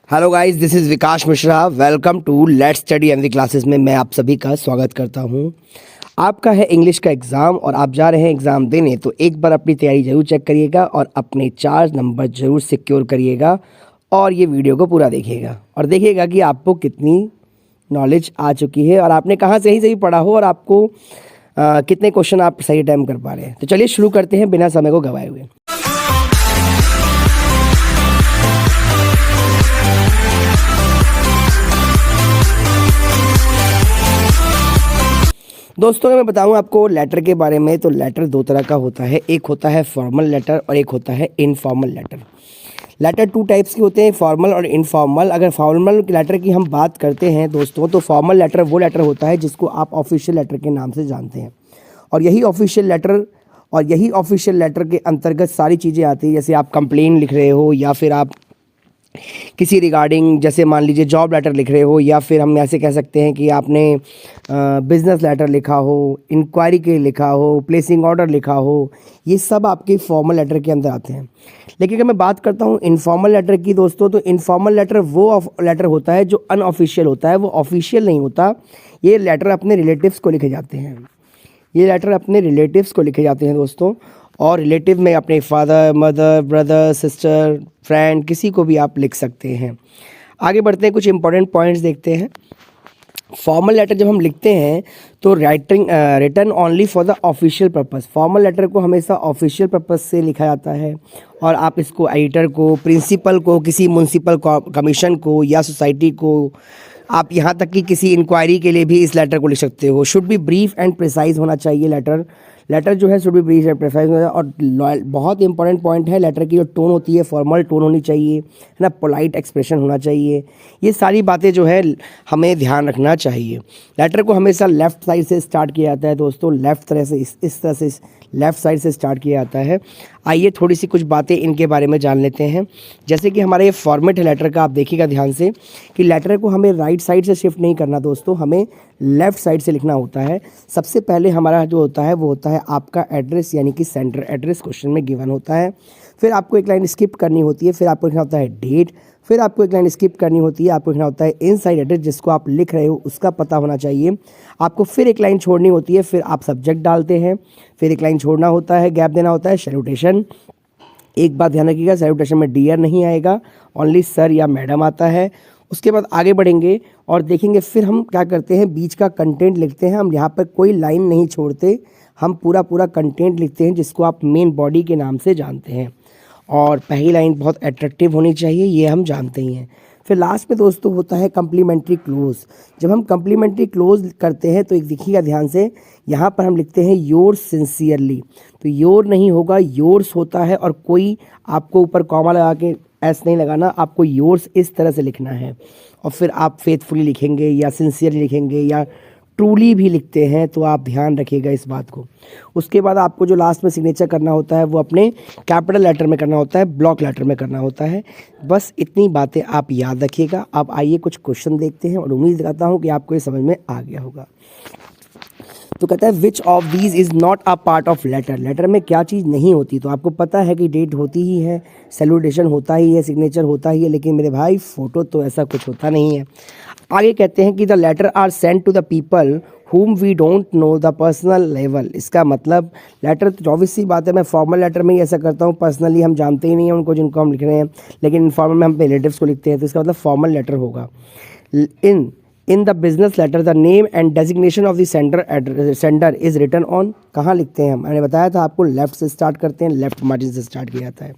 Hello guys, this is Vikas Mishra. Welcome to let's study MV classes में मैं आप सभी का स्वागत करता हूं। आपका है इंग्लिश का एग्ज़ाम और आप जा रहे हैं एग्ज़ाम देने, तो एक बार अपनी तैयारी ज़रूर चेक करिएगा और अपने 4 नंबर ज़रूर सिक्योर करिएगा और ये वीडियो को पूरा देखिएगा और देखिएगा कि आपको कितनी नॉलेज आ चुकी है और आपने कहाँ सही सही पढ़ा हो और आपको कितने क्वेश्चन आप सही अटैम्प्ट कर पा रहे हैं। तो चलिए शुरू करते हैं बिना समय को गंवाए हुए। दोस्तों मैं बताऊं आपको लेटर के बारे में, तो लेटर 2 तरह का होता है। एक होता है फॉर्मल लेटर और एक होता है इनफॉर्मल लेटर। लेटर 2 टाइप्स के होते हैं, फॉर्मल और इनफॉर्मल। अगर फॉर्मल लेटर की हम बात करते हैं दोस्तों, तो फॉर्मल लेटर वो लेटर होता है जिसको आप ऑफिशियल लेटर के नाम से जानते हैं और यही ऑफिशियल लेटर के अंतर्गत सारी चीज़ें आती हैं। जैसे आप कंप्लेन लिख रहे हो या फिर आप किसी रिगार्डिंग, जैसे मान लीजिए जॉब लेटर लिख रहे हो, या फिर हम ऐसे कह सकते हैं कि आपने बिज़नेस लेटर लिखा हो, इंक्वायरी के लिखा हो, प्लेसिंग ऑर्डर लिखा हो, ये सब आपके फॉर्मल लेटर के अंदर आते हैं। लेकिन अगर मैं बात करता हूँ इनफॉर्मल लेटर की दोस्तों, तो इनफॉर्मल लेटर वो लेटर होता है जो अनऑफिशियल होता है, वो ऑफिशियल नहीं होता। ये लेटर अपने रिलेटिव्स को लिखे जाते हैं दोस्तों। और रिलेटिव में अपने father, mother, brother, sister, friend, किसी को भी आप लिख सकते हैं। आगे बढ़ते हैं, कुछ इंपॉर्टेंट पॉइंट्स देखते हैं। फॉर्मल लेटर जब हम लिखते हैं तो written only for the official purpose. Formal letter को हमेशा ऑफिशियल पर्पस से लिखा जाता है और आप इसको एडिटर को, प्रिंसिपल को, किसी म्यूनसिपल कमीशन को या सोसाइटी को, आप यहाँ तक कि किसी इंक्वायरी के लिए भी इस लेटर को लिख सकते हो। Should be brief and precise होना चाहिए लेटर जो है, should be brief and precise होना। और बहुत इंपॉर्टेंट पॉइंट है, लेटर की जो टोन होती है फॉर्मल टोन होनी चाहिए, है ना, पोलाइट एक्सप्रेशन होना चाहिए। ये सारी बातें जो है हमें ध्यान रखना चाहिए। लेटर को हमेशा लेफ़्ट साइड से स्टार्ट किया जाता है दोस्तों, लेफ़्ट तरह से इस तरह से लेफ़्ट साइड से स्टार्ट किया जाता है। आइए थोड़ी सी कुछ बातें इनके बारे में जान लेते हैं। जैसे कि हमारा ये फॉर्मेट है लेटर का, आप देखिएगा ध्यान से कि लेटर को हमें राइट साइड से शिफ्ट नहीं करना दोस्तों, हमें लेफ़्ट साइड से लिखना होता है। सबसे पहले हमारा जो होता है वो होता है आपका एड्रेस, यानी कि सेंटर एड्रेस क्वेश्चन में गिवन होता है। फिर आपको एक लाइन स्किप करनी होती है, फिर आपको लिखना होता है डेट, फिर आपको एक लाइन स्किप करनी होती है, आपको लिखना होता है इनसाइड एड्रेस, जिसको आप लिख रहे हो उसका पता होना चाहिए। आपको फिर एक लाइन छोड़नी होती है, फिर आप सब्जेक्ट डालते हैं, फिर एक लाइन छोड़ना होता है, गैप देना होता है। सैल्यूटेशन, एक बात ध्यान रखिएगा, सैल्यूटेशन में डियर नहीं आएगा, ओनली सर या मैडम आता है। उसके बाद आगे बढ़ेंगे और देखेंगे फिर हम क्या करते हैं, बीच का कंटेंट लिखते हैं। हम यहाँ पर कोई लाइन नहीं छोड़ते, हम पूरा कंटेंट लिखते हैं जिसको आप मेन बॉडी के नाम से जानते हैं। और पहली लाइन बहुत अट्रैक्टिव होनी चाहिए, ये हम जानते ही हैं। फिर लास्ट में दोस्तों होता है कम्प्लीमेंट्री क्लोज। जब हम कम्प्लीमेंट्री क्लोज करते हैं तो एक देखिएगा ध्यान से, यहाँ पर हम लिखते हैं योर्स सिंसियरली, तो योर नहीं होगा, योर्स होता है। और कोई आपको ऊपर कॉमा लगा के एस नहीं लगाना, आपको योर्स इस तरह से लिखना है। और फिर आप फेथफुली लिखेंगे या सिंसियरली लिखेंगे या ट्रूली भी लिखते हैं, तो आप ध्यान रखिएगा इस बात को। उसके बाद आपको जो लास्ट में सिग्नेचर करना होता है वो अपने कैपिटल लेटर में करना होता है, ब्लॉक लेटर में करना होता है। बस इतनी बातें आप याद रखिएगा। अब आइए कुछ क्वेश्चन देखते हैं और उम्मीद करता हूँ कि आपको ये समझ में आ गया होगा। तो कहता है which of these is not a part of letter. Letter में क्या चीज़ नहीं होती, तो आपको पता है कि डेट होती ही है, सैल्यूटेशन होता ही है, सिग्नेचर होता ही है, लेकिन मेरे भाई फ़ोटो तो ऐसा कुछ होता नहीं है। आगे कहते हैं कि the letter are send to the people whom we don't know the personal level। इसका मतलब लेटर तो obvious सी बात है, मैं फॉर्मल लेटर में ही ऐसा करता हूँ, पर्सनली हम जानते ही नहीं हैं उनको जिनको हम लिख रहे हैं, लेकिन इनफॉर्मल में हम रिलेटिव्स को लिखते हैं, तो इसका मतलब फॉर्मल लेटर होगा। In the business letter the name and designation of the sender is written on. कहाँ लिखते हैं हम, मैंने बताया था आपको, लेफ्ट से स्टार्ट करते हैं, लेफ्ट मार्जिन से स्टार्ट किया जाता है।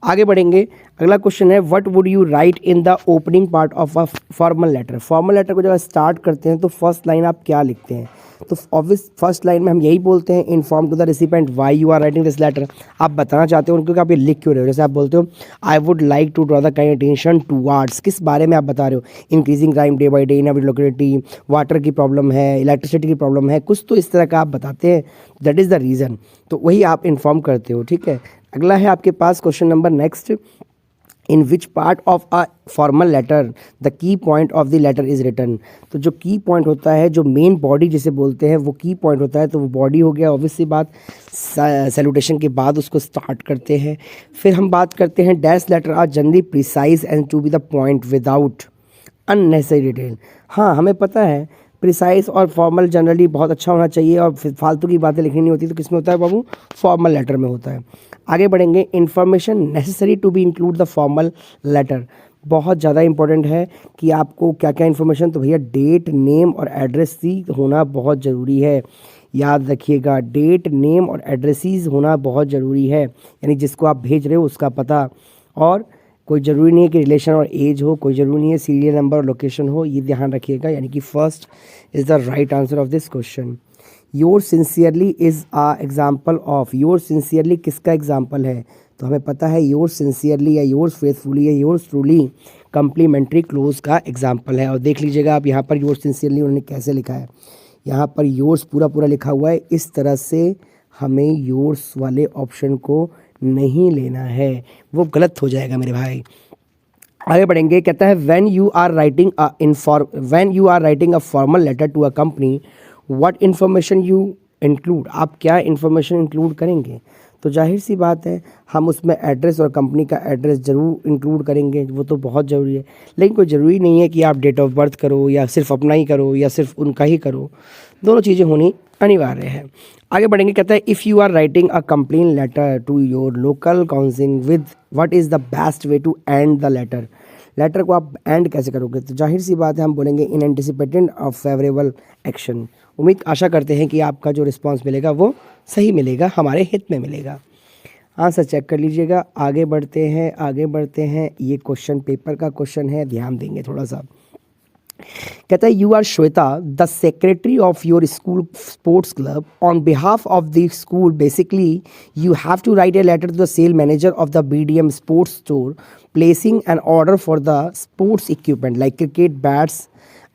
आगे बढ़ेंगे, अगला क्वेश्चन है what would you write in the opening part of a formal letter. Formal letter को जब स्टार्ट करते हैं तो फर्स्ट लाइन आप क्या लिखते हैं, तो ऑब्वियस फर्स्ट लाइन में हम यही बोलते हैं, inform to the recipient why you are writing this letter. आप बताना चाहते हो उनको कि आप ये लिख क्यों रहे हो। जैसे आप बोलते हो I would like to draw the kind attention towards, किस बारे में आप बता रहे हो, increasing crime day by day in every locality, water की प्रॉब्लम है, इलेक्ट्रिसिटी की प्रॉब्लम है, कुछ तो इस तरह का आप बताते हैं, दैट इज़ द रीज़न, तो वही आप इन्फॉर्म करते हो। ठीक है, अगला है आपके पास question number next, in which part of a formal letter the key point of the letter is written. तो जो की पॉइंट होता है, जो मेन बॉडी जिसे बोलते हैं, वो की पॉइंट होता है। तो वो बॉडी हो गया, ऑब्वियस सी बात, सैल्यूटेशन के बाद उसको स्टार्ट करते हैं। फिर हम बात करते हैं dash letter are generally precise and to be the point without unnecessary detail. हाँ, हमें पता है प्रिसाइज और फॉर्मल जनरली बहुत अच्छा होना चाहिए और फिर फालतू की बातें लिखनी नहीं होती। तो किस में होता है बाबू? फॉर्मल लेटर में होता है। आगे बढ़ेंगे, information necessary to be include the formal letter. बहुत ज़्यादा इंपॉर्टेंट है कि आपको क्या क्या इन्फॉर्मेशन, तो भैया डेट, नेम और एड्रेस ही होना बहुत ज़रूरी है। याद रखिएगा, डेट, नेम और एड्रेसेस होना बहुत ज़रूरी है, यानी जिसको आप भेज रहे हो उसका पता। और कोई ज़रूरी नहीं है कि रिलेशन और एज हो, कोई ज़रूरी नहीं है सीरियल नंबर और लोकेशन हो, ये ध्यान रखिएगा। यानी कि first is the right answer of this question. Your sincerely is a example of. Your sincerely किसका एग्जाम्पल है? तो हमें पता है योर सिंसियरली या योर फेथफुली या योर ट्रूली कम्प्लीमेंट्री क्लोज का एग्जाम्पल है। और देख लीजिएगा आप यहाँ पर योर सिंसियरली उन्होंने कैसे लिखा है। यहाँ पर योर्स पूरा पूरा लिखा हुआ है। इस तरह से हमें योर्स वाले ऑप्शन को नहीं लेना है, वो गलत हो जाएगा मेरे भाई। आगे बढ़ेंगे, कहता है when you are writing a formal letter to a company what information you include. आप क्या इन्फॉर्मेशन इंक्लूड करेंगे? तो जाहिर सी बात है हम उसमें एड्रेस और कंपनी का एड्रेस ज़रूर इंक्लूड करेंगे, वो तो बहुत ज़रूरी है। लेकिन कोई ज़रूरी नहीं है कि आप डेट ऑफ बर्थ करो या सिर्फ अपना ही करो या सिर्फ उनका ही करो, दोनों चीज़ें होनी अनिवार्य है। आगे बढ़ेंगे, कहता है if you are writing a complain letter to your local council with what is the best way to end the letter. Letter को आप एंड कैसे करोगे? तो जाहिर सी बात है हम बोलेंगे इन एंटिसिपेटेड ऑफ फेवरेबल एक्शन। उम्मीद आशा करते हैं कि आपका जो रिस्पांस मिलेगा वो सही मिलेगा, हमारे हित में मिलेगा। आंसर चेक कर लीजिएगा। आगे बढ़ते हैं। ये क्वेश्चन पेपर का क्वेश्चन है, ध्यान देंगे थोड़ा सा। कहता है you are Shweta the secretary of your school sports club on behalf of the school. Basically you have to write a letter to the sale manager of the BDM sports store placing an order for the sports equipment like cricket bats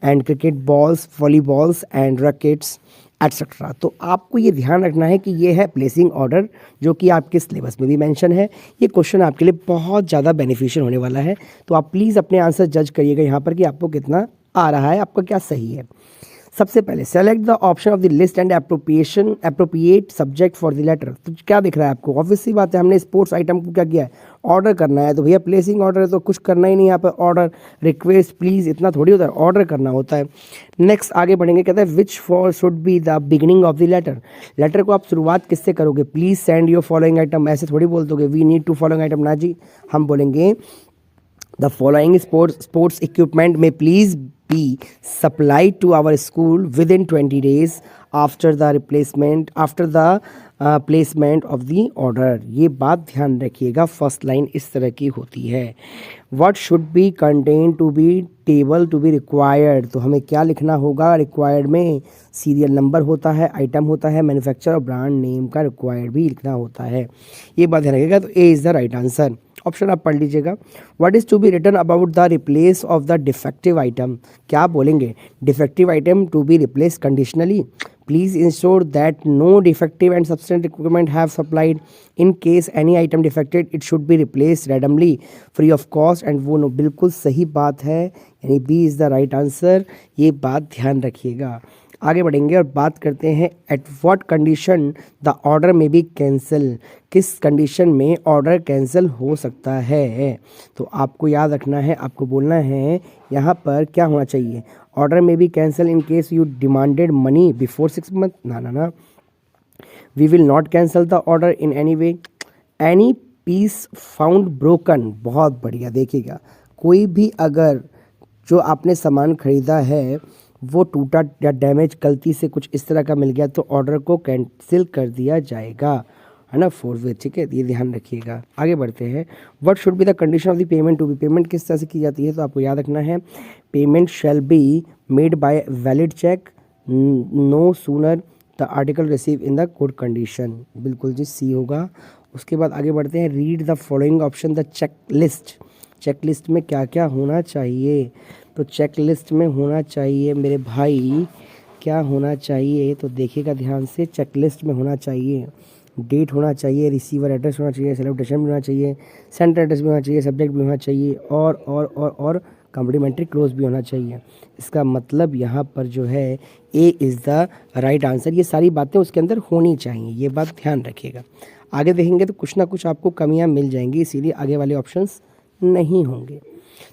and cricket balls, volleyballs and rackets etcetera. तो आपको ये ध्यान रखना है कि ये है placing order, जो कि आपके सिलेबस में भी मेंशन है। ये क्वेश्चन आपके लिए बहुत ज़्यादा बेनिफिशियल होने वाला है। तो आप प्लीज़ अपने आंसर जज करिएगा यहाँ पर कि आपको कितना आ रहा है, आपका क्या सही है। सबसे पहले select the option of the list and appropriate subject for the letter. तो क्या दिख रहा है आपको? ऑब्वियस सी बात है, हमने स्पोर्ट्स आइटम को क्या किया है? ऑर्डर करना है। तो भैया प्लेसिंग ऑर्डर है तो कुछ करना ही नहीं, यहाँ पर ऑर्डर, रिक्वेस्ट, प्लीज़ इतना थोड़ी होता है, ऑर्डर करना होता है। नेक्स्ट आगे बढ़ेंगे, कहता है which for should be the beginning of the letter. Letter को आप शुरुआत किससे करोगे? Please send your following item, ऐसे थोड़ी बोल दोगे we need to following item, ना जी। हम बोलेंगे the following sports equipment may please be supplied to our school within 20 days after the placement of the order। ये बात ध्यान रखिएगा, फर्स्ट लाइन इस तरह की होती है। What should be contained to be table to be required। तो हमें क्या लिखना होगा? रिक्वायर्ड में सीरियल नंबर होता है, आइटम होता है, मैन्युफैक्चरर और ब्रांड नेम का रिक्वायर्ड भी लिखना होता है। ये बात ध्यान रखिएगा। तो A is the right answer. Option आप पढ़ लीजिएगा। What is to be written about the replace of the defective item. क्या बोलेंगे? Defective item to be replace conditionally. Please ensure that no defective and substandard requirement have supplied. In case any item defected it should be replace randomly free of cost and वो no. बिल्कुल सही बात है, यानी B is the right answer. ये बात ध्यान रखिएगा। आगे बढ़ेंगे और बात करते हैं at what condition the order में बी कैंसिल। किस कंडीशन में ऑर्डर कैंसिल हो सकता है? तो आपको याद रखना है, आपको बोलना है यहाँ पर क्या होना चाहिए? ऑर्डर में be cancel in case you demanded money before 6 month. ना, we will not cancel the order in any way. Any piece found broken. बहुत बढ़िया, देखिएगा कोई भी अगर जो आपने सामान खरीदा है वो टूटा या डैमेज गलती से कुछ इस तरह का मिल गया तो ऑर्डर को कैंसिल कर दिया जाएगा, है ना, फोर वे। ठीक है, ये ध्यान रखिएगा। आगे बढ़ते हैं। What should be the condition of the payment to be. Payment किस तरह से की जाती है? तो आपको याद रखना है payment shall be made by valid cheque no sooner the article receive in the good condition. बिल्कुल जी, सी होगा। उसके बाद आगे बढ़ते हैं। Read the following option the check list. Check list में क्या क्या होना चाहिए? तो चेक लिस्ट में होना चाहिए मेरे भाई, क्या होना चाहिए? तो देखिएगा ध्यान से, चेक लिस्ट में होना चाहिए डेट होना चाहिए, रिसीवर एड्रेस होना चाहिए, सेलिब्रेशन भी होना चाहिए, सेंटर एड्रेस भी होना चाहिए, सब्जेक्ट भी होना चाहिए और कॉम्प्लीमेंट्री क्लोज भी होना चाहिए। इसका मतलब यहाँ पर जो है ए इज़ द राइट आंसर। ये सारी बातें उसके अंदर होनी चाहिए, ये बात ध्यान रखिएगा। आगे देखेंगे तो कुछ ना कुछ आपको कमियाँ मिल जाएंगी, इसीलिए आगे वाले ऑप्शंस नहीं होंगे।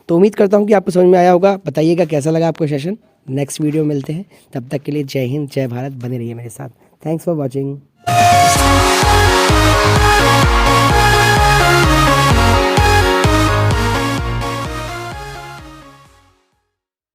तो उम्मीद करता हूँ कि आपको समझ में आया होगा। बताइएगा कैसा लगा आपको सेशन। नेक्स्ट वीडियो मिलते हैं, तब तक के लिए जय हिंद, जय भारत। बने रहिए मेरे साथ। Thanks for watching.